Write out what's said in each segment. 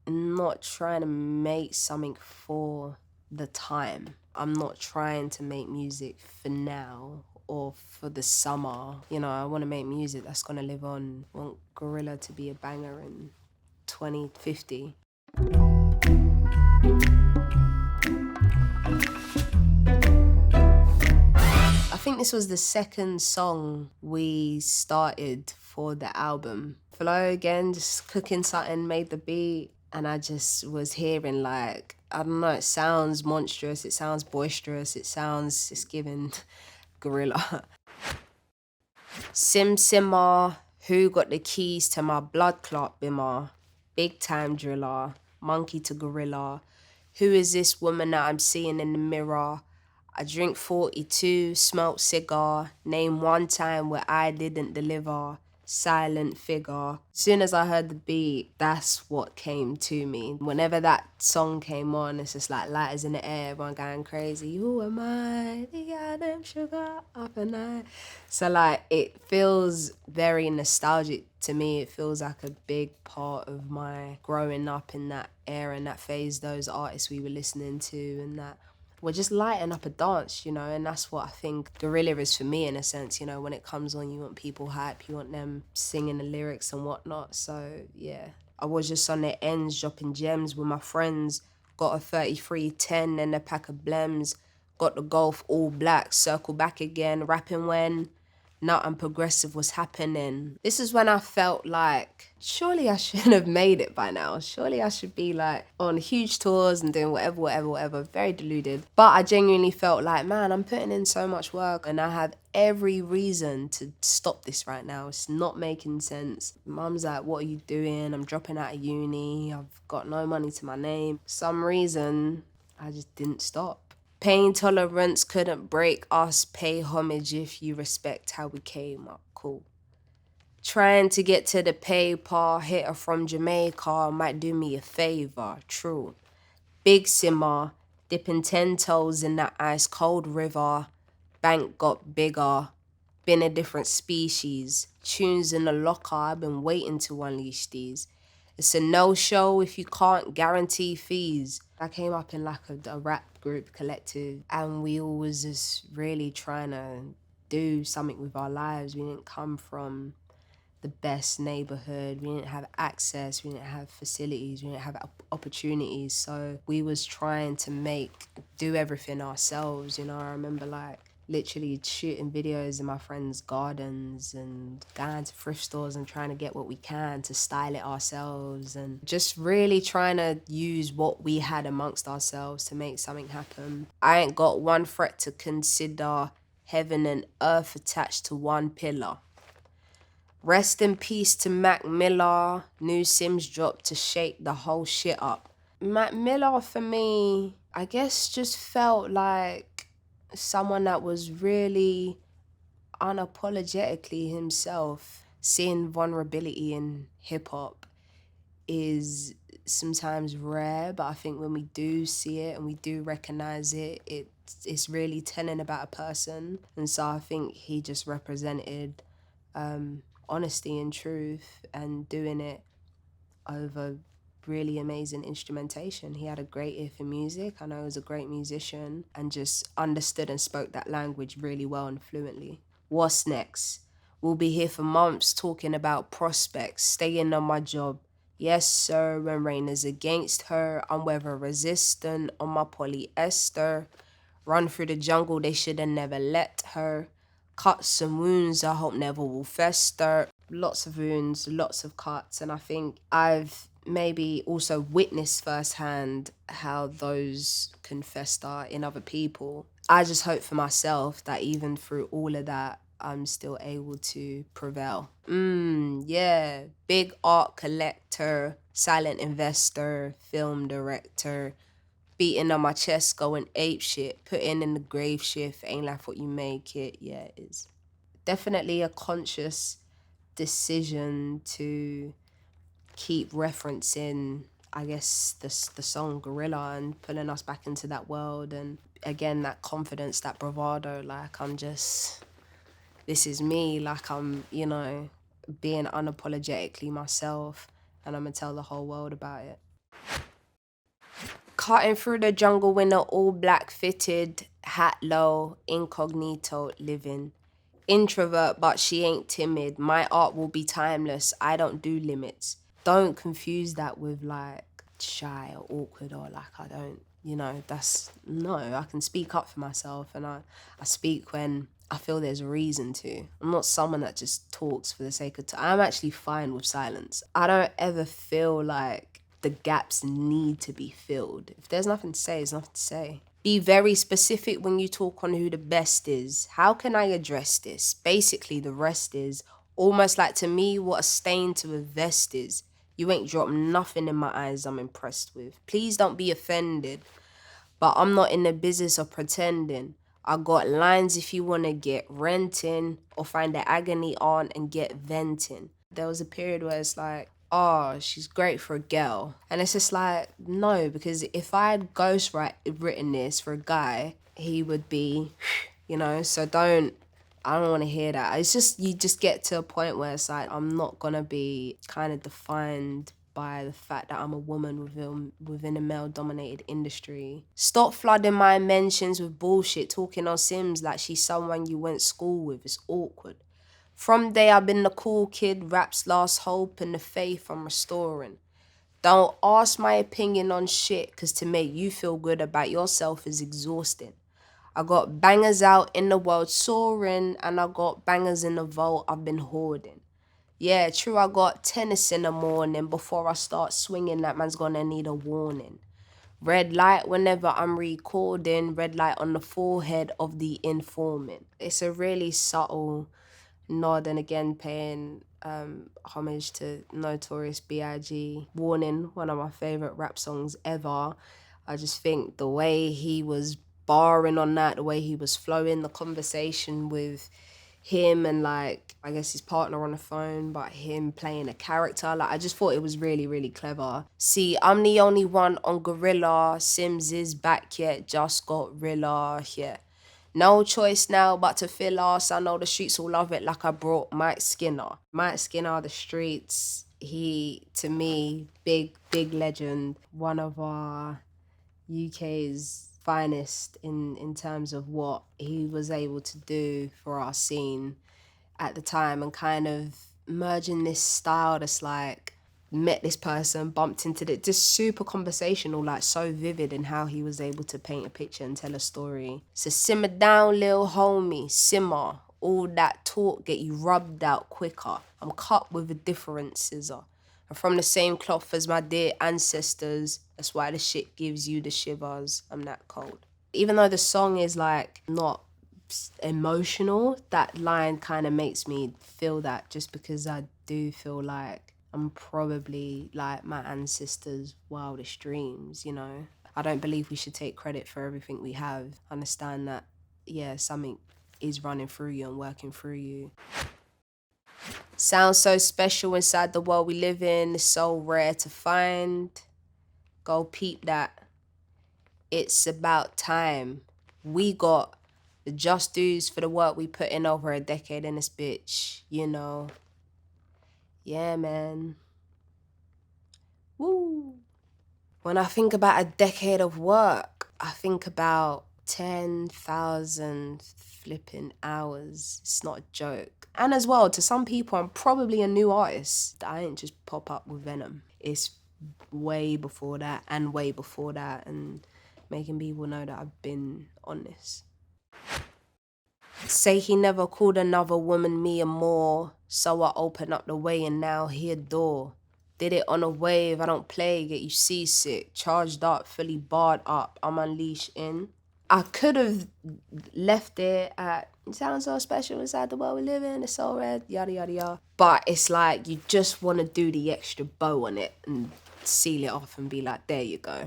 not trying to make something for the time. I'm not trying to make music for now or for the summer. You know, I want to make music that's going to live on. I want Gorilla to be a banger in 2050. I think this was the second song we started for the album. Flow again, just cooking something, made the beat, and I just was hearing like, I don't know, it sounds monstrous, it sounds boisterous, it's giving gorilla. Simmer, who got the keys to my blood clot bimmer? Big time driller, monkey to gorilla. Who is this woman that I'm seeing in the mirror? I drink 42, smoke cigar, name one time where I didn't deliver, silent figure. Soon as I heard the beat, that's what came to me. Whenever that song came on, it's just like lighters in the air, everyone going crazy. Who am I? The goddamn sugar up and night. So like, it feels very nostalgic to me. It feels like a big part of my growing up in that era and that phase, those artists we were listening to and that we're just lighting up a dance, you know, and that's what I think Gorilla is for me in a sense, you know, when it comes on, you want people hype, you want them singing the lyrics and whatnot. So yeah, I was just on the ends dropping gems with my friends, got a 3310 and a pack of blems, got the golf all black, circle back again, rapping when nothing progressive was happening. This is when I felt like, surely I should have made it by now. Surely I should be like on huge tours and doing whatever. Very deluded. But I genuinely felt like, man, I'm putting in so much work and I have every reason to stop this right now. It's not making sense. Mum's like, what are you doing? I'm dropping out of uni. I've got no money to my name. For some reason, I just didn't stop. Pain tolerance couldn't break us. Pay homage if you respect how we came up. Cool. Trying to get to the paper, hitter from Jamaica might do me a favor. True. Big simmer, dipping 10 toes in that ice cold river. Bank got bigger. Been a different species. Tunes in the locker, I've been waiting to unleash these. It's a no-show if you can't guarantee fees. I came up in like a rap group collective and we all was just really trying to do something with our lives. We didn't come from the best neighborhood. We didn't have access. We didn't have facilities. We didn't have opportunities. So we was trying to do everything ourselves. You know, I remember like literally shooting videos in my friends' gardens and going to thrift stores and trying to get what we can to style it ourselves and just really trying to use what we had amongst ourselves to make something happen. I ain't got one threat to consider, heaven and earth attached to one pillar. Rest in peace to Mac Miller. New Simz dropped to shake the whole shit up. Mac Miller for me, I guess just felt like someone that was really unapologetically himself. Seeing vulnerability in hip hop is sometimes rare, but I think when we do see it and we do recognize it, it's really telling about a person. And so I think he just represented honesty and truth and doing it over really amazing instrumentation. He had a great ear for music. I know he was a great musician and just understood and spoke that language really well and fluently. What's next? We'll be here for months talking about prospects, staying on my job. Yes, sir, when rain is against her, I'm weather resistant on my polyester. Run through the jungle, they should have never let her. Cuts and wounds I hope never will fester. Lots of wounds, lots of cuts, and I think I've maybe also witnessed firsthand how those can fester in other people. I just hope for myself that even through all of that, I'm still able to prevail. Yeah. Big art collector, silent investor, film director, beating on my chest, going ape shit, putting in the grave shift, ain't like what you make it. Yeah, it is. Definitely a conscious decision to keep referencing, I guess, the song Gorilla and pulling us back into that world. And again, that confidence, that bravado, like this is me, like I'm, you know, being unapologetically myself and I'm gonna tell the whole world about it. Cutting through the jungle in an all black fitted, hat low, incognito living. Introvert, but she ain't timid. My art will be timeless. I don't do limits. Don't confuse that with like shy or awkward or like I don't, no, I can speak up for myself and I speak when I feel there's a reason to. I'm not someone that just talks for the sake of I'm actually fine with silence. I don't ever feel like the gaps need to be filled. If there's nothing to say, there's nothing to say. Be very specific when you talk on who the best is. How can I address this? Basically, the rest is almost like to me what a stain to a vest is. You ain't dropped nothing in my eyes I'm impressed with. Please don't be offended, but I'm not in the business of pretending. I got lines if you want to get renting or find the agony on and get venting. There was a period where it's like, oh, she's great for a girl. And it's just like, no, because if I had written this for a guy, he would be, so I don't want to hear that. It's just, you just get to a point where it's like, I'm not going to be kind of defined by the fact that I'm a woman within a male-dominated industry. Stop flooding my mentions with bullshit, talking on Sims like she's someone you went to school with. It's awkward. From day I've been the cool kid, rap's last hope and the faith I'm restoring. Don't ask my opinion on shit, cause to make you feel good about yourself is exhausting. I got bangers out in the world soaring, and I got bangers in the vault I've been hoarding. Yeah, true, I got tennis in the morning. Before I start swinging, that man's gonna need a warning. Red light whenever I'm recording, red light on the forehead of the informant. It's a really subtle nod, and again paying homage to Notorious B.I.G. Warning, one of my favourite rap songs ever. I just think the way he was barring on that, the way he was flowing, the conversation with him and like, I guess his partner on the phone, but him playing a character, like I just thought it was really, really clever. See, I'm the only one on Gorilla, Sims is back yet, just got Rilla, yeah. No choice now but to fill us. I know the streets will love it like I brought Mike Skinner. Mike Skinner, the streets, he, to me, big legend. One of our UK's finest in terms of what he was able to do for our scene at the time and kind of merging this style that's like, met this person, bumped into it, just super conversational, like so vivid in how he was able to paint a picture and tell a story. So simmer down, little homie, simmer. All that talk get you rubbed out quicker. I'm cut with a different scissor. I'm from the same cloth as my dear ancestors. That's why the shit gives you the shivers. I'm that cold. Even though the song is like not emotional, that line kind of makes me feel that, just because I do feel like I'm probably like my ancestors' wildest dreams, I don't believe we should take credit for everything we have. Understand that, yeah, something is running through you and working through you. Sounds so special inside the world we live in. It's so rare to find. Go peep that. It's about time. We got the just dues for the work we put in over a decade in this bitch, Yeah, man. Woo. When I think about a decade of work, I think about 10,000 flipping hours. It's not a joke. And as well, to some people, I'm probably a new artist. I didn't just pop up with Venom. It's way before that and way before that, and making people know that I've been on this. Say he never called another woman me and more, so I open up the way and now he adore. Did it on a wave, I don't play, get you seasick. Charged up, fully barred up, I'm unleashed in. I could have left it at, it sounds so special inside the world we live in, it's so red, yada yada yada. But it's like, you just want to do the extra bow on it and seal it off and be like, there you go.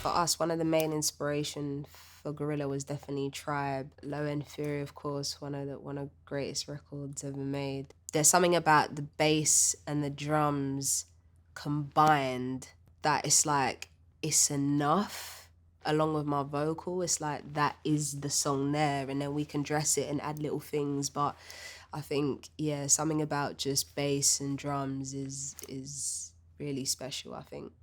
For us, one of the main inspiration for Gorilla was definitely Tribe. Low End Theory, of course, one of the greatest records ever made. There's something about the bass and the drums combined that it's like, it's enough. Along with my vocal, it's like, that is the song there, and then we can dress it and add little things. But I think, yeah, something about just bass and drums is really special, I think.